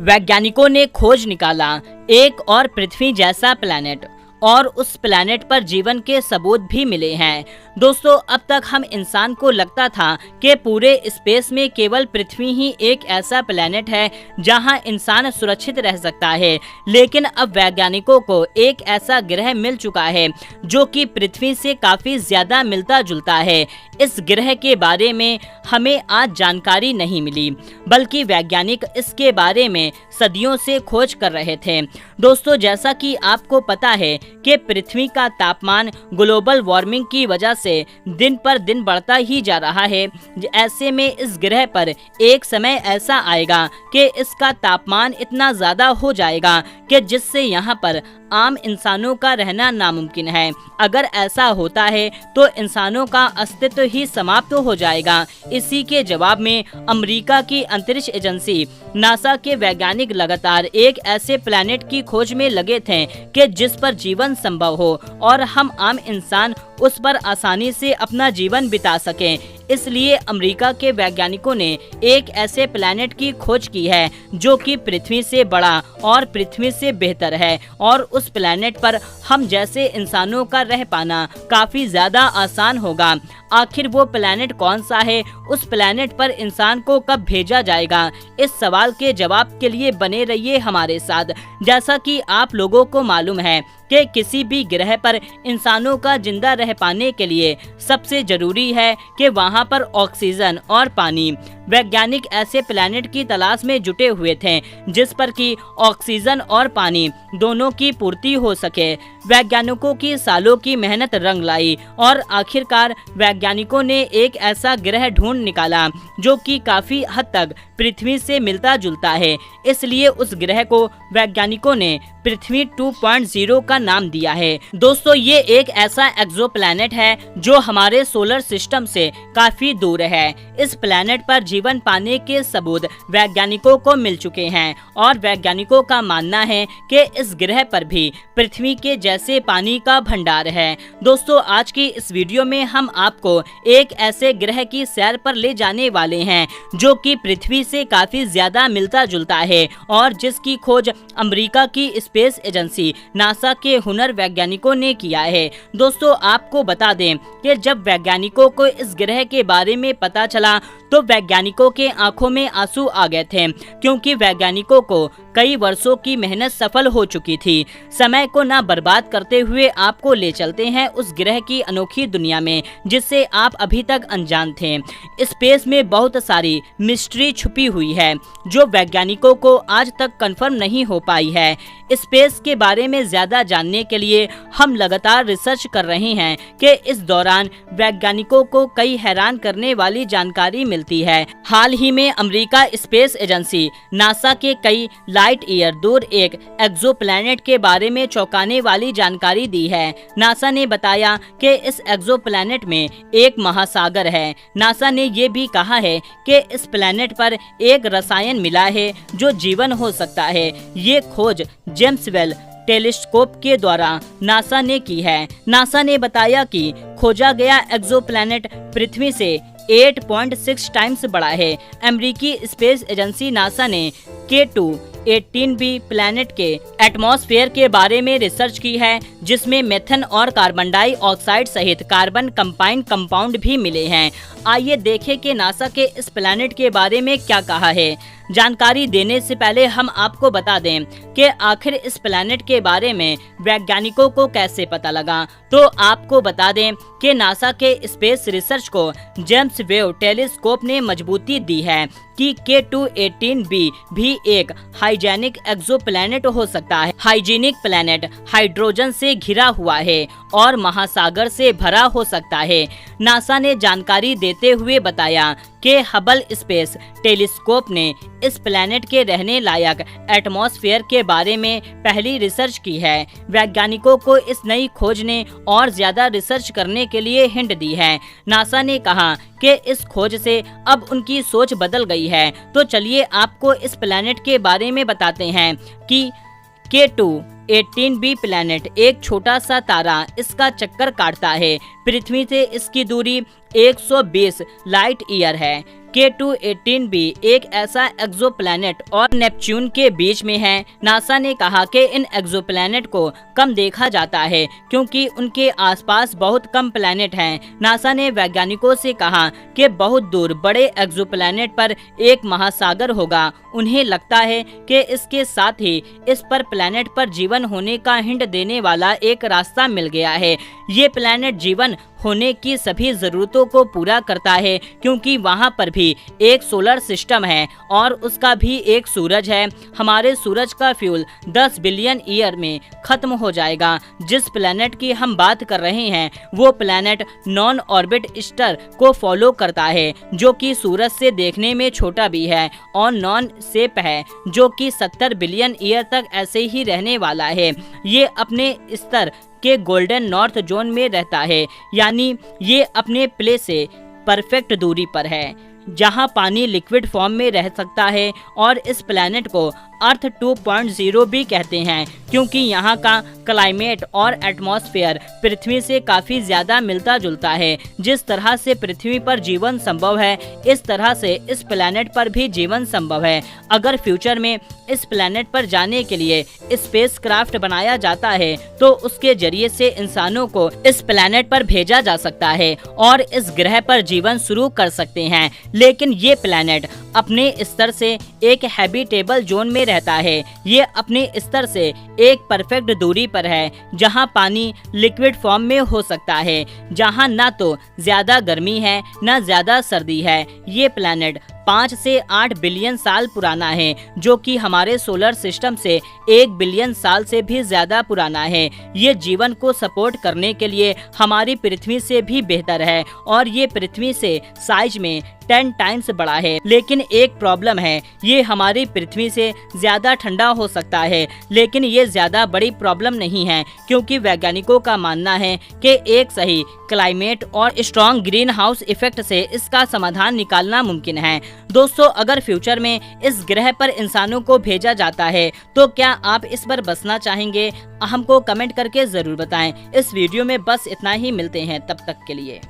वैज्ञानिकों ने खोज निकाला एक और पृथ्वी जैसा प्लैनेट और उस प्लैनेट पर जीवन के सबूत भी मिले हैं। दोस्तों, अब तक हम इंसान को लगता था कि पूरे स्पेस में केवल पृथ्वी ही एक ऐसा प्लैनेट है जहां इंसान सुरक्षित रह सकता है, लेकिन अब वैज्ञानिकों को एक ऐसा ग्रह मिल चुका है जो कि पृथ्वी से काफी ज्यादा मिलता जुलता है। इस ग्रह के बारे में हमें आज जानकारी नहीं मिली, बल्कि वैज्ञानिक इसके बारे में सदियों से खोज कर रहे थे। दोस्तों, जैसा कि आपको पता है कि पृथ्वी का तापमान ग्लोबल वार्मिंग की वजह से दिन पर दिन बढ़ता ही जा रहा है। ऐसे में इस ग्रह पर एक समय ऐसा आएगा कि इसका तापमान इतना ज्यादा हो जाएगा कि जिससे यहाँ पर आम इंसानों का रहना नामुमकिन है। अगर ऐसा होता है तो इंसानों का अस्तित्व ही समाप्त हो जाएगा। इसी के जवाब में अमेरिका की अंतरिक्ष एजेंसी नासा के वैज्ञानिक लगातार एक ऐसे प्लैनेट की खोज में लगे थे कि जिस पर जीवन संभव हो और हम आम इंसान उस पर आसानी से अपना जीवन बिता सकें। इसलिए अमेरिका के वैज्ञानिकों ने एक ऐसे प्लैनेट की खोज की है जो कि पृथ्वी से बड़ा और पृथ्वी से बेहतर है और उस प्लैनेट पर हम जैसे इंसानों का रह पाना काफी ज्यादा आसान होगा। आखिर वो प्लैनेट कौन सा है? उस प्लैनेट पर इंसान को कब भेजा जाएगा? इस सवाल के जवाब के लिए बने रहिए हमारे साथ। जैसा कि आप लोगों को मालूम है कि किसी भी ग्रह पर इंसानों का जिंदा रह पाने के लिए सबसे जरूरी है कि वहां पर ऑक्सीजन और पानी। वैज्ञानिक ऐसे प्लैनेट की तलाश में जुटे हुए थे जिस पर कि ऑक्सीजन और पानी दोनों की पूर्ति हो सके। वैज्ञानिकों की सालों की मेहनत रंग लाई और आखिरकार वैज्ञानिकों ने एक ऐसा ग्रह ढूंढ निकाला जो कि काफी हद तक पृथ्वी से मिलता जुलता है। इसलिए उस ग्रह को वैज्ञानिकों ने पृथ्वी 2.0 का नाम दिया है। दोस्तों, ये एक ऐसा एक्सोप्लैनेट है जो हमारे सोलर सिस्टम से काफी दूर है। इस प्लैनेट पर जीवन पाने के सबूत वैज्ञानिकों को मिल चुके हैं और वैज्ञानिकों का मानना है कि इस ग्रह पर भी पृथ्वी के जैसे पानी का भंडार है। दोस्तों, आज की इस वीडियो में हम आपको एक ऐसे ग्रह की सैर पर ले जाने वाले हैं जो कि पृथ्वी से काफी ज्यादा मिलता जुलता है और जिसकी खोज अमेरिका की स्पेस एजेंसी नासा के हुनर वैज्ञानिकों ने किया है। दोस्तों, आपको बता दें कि जब वैज्ञानिकों को इस ग्रह के बारे में पता चला तो वैज्ञानिकों के आंखों में आंसू आ गए थे, क्योंकि वैज्ञानिकों को कई वर्षों की मेहनत सफल हो चुकी थी। समय को ना बर्बाद करते हुए आपको ले चलते हैं उस ग्रह की अनोखी दुनिया में जिससे आप अभी तक अनजान थे। स्पेस में बहुत सारी मिस्ट्री छुपी हुई है जो वैज्ञानिकों को आज तक कंफर्म नहीं हो पाई है। स्पेस के बारे में ज्यादा जानने के लिए हम लगातार रिसर्च कर रहे हैं कि इस दौरान वैज्ञानिकों को कई हैरान करने वाली जानकारी मिलती है। हाल ही में अमेरिका स्पेस एजेंसी नासा के कई लाइट ईयर दूर एक एक्सोप्लैनेट के बारे में चौंकाने वाली जानकारी दी है। नासा ने बताया कि इस एक्सोप्लैनेट में एक महासागर है। नासा ने ये भी कहा है कि इस प्लैनेट पर एक रसायन मिला है जो जीवन हो सकता है। ये खोज जेम्स वेल टेलीस्कोप के द्वारा नासा ने की है। नासा ने बताया कि खोजा गया एक्सोप्लैनेट पृथ्वी से 8.6 टाइम्स बड़ा है। अमेरिकी स्पेस एजेंसी नासा ने K2-18b प्लैनेट के एटमॉस्फेयर के बारे में रिसर्च की है, जिसमें मेथन और कार्बन डाइऑक्साइड सहित कार्बन कंपाउंड कंपाउंड भी मिले हैं। आइए देखें कि नासा के इस प्लैनेट के बारे में क्या कहा है। जानकारी देने से पहले हम आपको बता दें कि आखिर इस प्लैनेट के बारे में वैज्ञानिकों को कैसे पता लगा। तो आपको बता दें कि नासा के स्पेस रिसर्च को जेम्स वेब टेलीस्कोप ने मजबूती दी है कि K2-18b भी एक हाइजेनिक एक्सोप्लैनेट हो सकता है। हाइजीनिक प्लैनेट हाइड्रोजन से घिरा हुआ है और महासागर से भरा हो सकता है। नासा ने जानकारी देते हुए बताया कि हबल स्पेस टेलीस्कोप ने इस प्लैनेट के रहने लायक एटमॉस्फेयर के बारे में पहली रिसर्च की है। वैज्ञानिकों को इस नई खोज ने और ज्यादा रिसर्च करने के लिए हिंट दी है। नासा ने कहा कि इस खोज से अब उनकी सोच बदल गई है। तो चलिए आपको इस प्लैनेट के बारे में बताते हैं कि K2-18b प्लैनेट एक छोटा सा तारा इसका चक्कर काटता है। पृथ्वी से इसकी दूरी 120 लाइट ईयर है। K2-18b एक ऐसा एक्सोप्लैनेट और नेपच्यून के बीच में है। नासा ने कहा कि इन एक्सोप्लैनेट को कम देखा जाता है क्योंकि उनके आसपास बहुत कम प्लैनेट हैं। नासा ने वैज्ञानिकों से कहा कि बहुत दूर बड़े एक्सोप्लैनेट पर एक महासागर होगा। उन्हें लगता है कि इसके साथ ही इस पर प्लैनेट पर जीवन होने का हिंट देने वाला एक रास्ता मिल गया है। ये प्लैनेट जीवन होने की सभी जरूरतों को पूरा करता है क्योंकि वहां पर भी एक सोलर सिस्टम है और उसका भी एक सूरज है। हमारे सूरज का फ्यूल 10 बिलियन ईयर में खत्म हो जाएगा। जिस प्लैनेट की हम बात कर रहे हैं वो प्लैनेट नॉन ऑर्बिट स्टार को फॉलो करता है जो कि सूरज से देखने में छोटा भी है और नॉन शेप है जो कि 70 बिलियन ईयर तक ऐसे ही रहने वाला है। ये अपने स्तर के गोल्डन नॉर्थ जोन में रहता है, यानी ये अपने प्लेस से परफेक्ट दूरी पर है जहां पानी लिक्विड फॉर्म में रह सकता है। और इस प्लैनेट को अर्थ 2.0 भी कहते हैं क्योंकि यहाँ का क्लाइमेट और एटमॉस्फेयर पृथ्वी से काफी ज्यादा मिलता जुलता है। जिस तरह से पृथ्वी पर जीवन संभव है इस तरह से इस प्लैनेट पर भी जीवन संभव है। अगर फ्यूचर में इस प्लैनेट पर जाने के लिए स्पेसक्राफ्ट बनाया जाता है तो उसके जरिए से इंसानों को इस प्लैनेट पर भेजा जा सकता है और इस ग्रह पर जीवन शुरू कर सकते हैं। लेकिन ये प्लैनेट अपने स्तर से एक हैबिटेबल जोन में रहता है। ये अपने स्तर से एक परफेक्ट दूरी पर है जहां पानी लिक्विड फॉर्म में हो सकता है, जहां ना तो ज्यादा गर्मी है ना ज्यादा सर्दी है। ये प्लैनेट 5 से 8 बिलियन साल पुराना है जो कि हमारे सोलर सिस्टम से 1 बिलियन साल से भी ज्यादा पुराना है। ये जीवन को सपोर्ट करने के लिए हमारी पृथ्वी से भी बेहतर है और ये पृथ्वी से साइज में 10 टाइम्स बड़ा है। लेकिन एक प्रॉब्लम है, ये हमारी पृथ्वी से ज्यादा ठंडा हो सकता है। लेकिन ये ज्यादा बड़ी प्रॉब्लम नहीं है क्योंकि वैज्ञानिकों का मानना है कि एक सही क्लाइमेट और स्ट्रॉन्ग ग्रीन हाउस इफेक्ट से इसका समाधान निकालना मुमकिन है। दोस्तों, अगर फ्यूचर में इस ग्रह पर इंसानों को भेजा जाता है तो क्या आप इस पर बसना चाहेंगे? हमको कमेंट करके जरूर बताएं। इस वीडियो में बस इतना ही, मिलते हैं तब तक के लिए।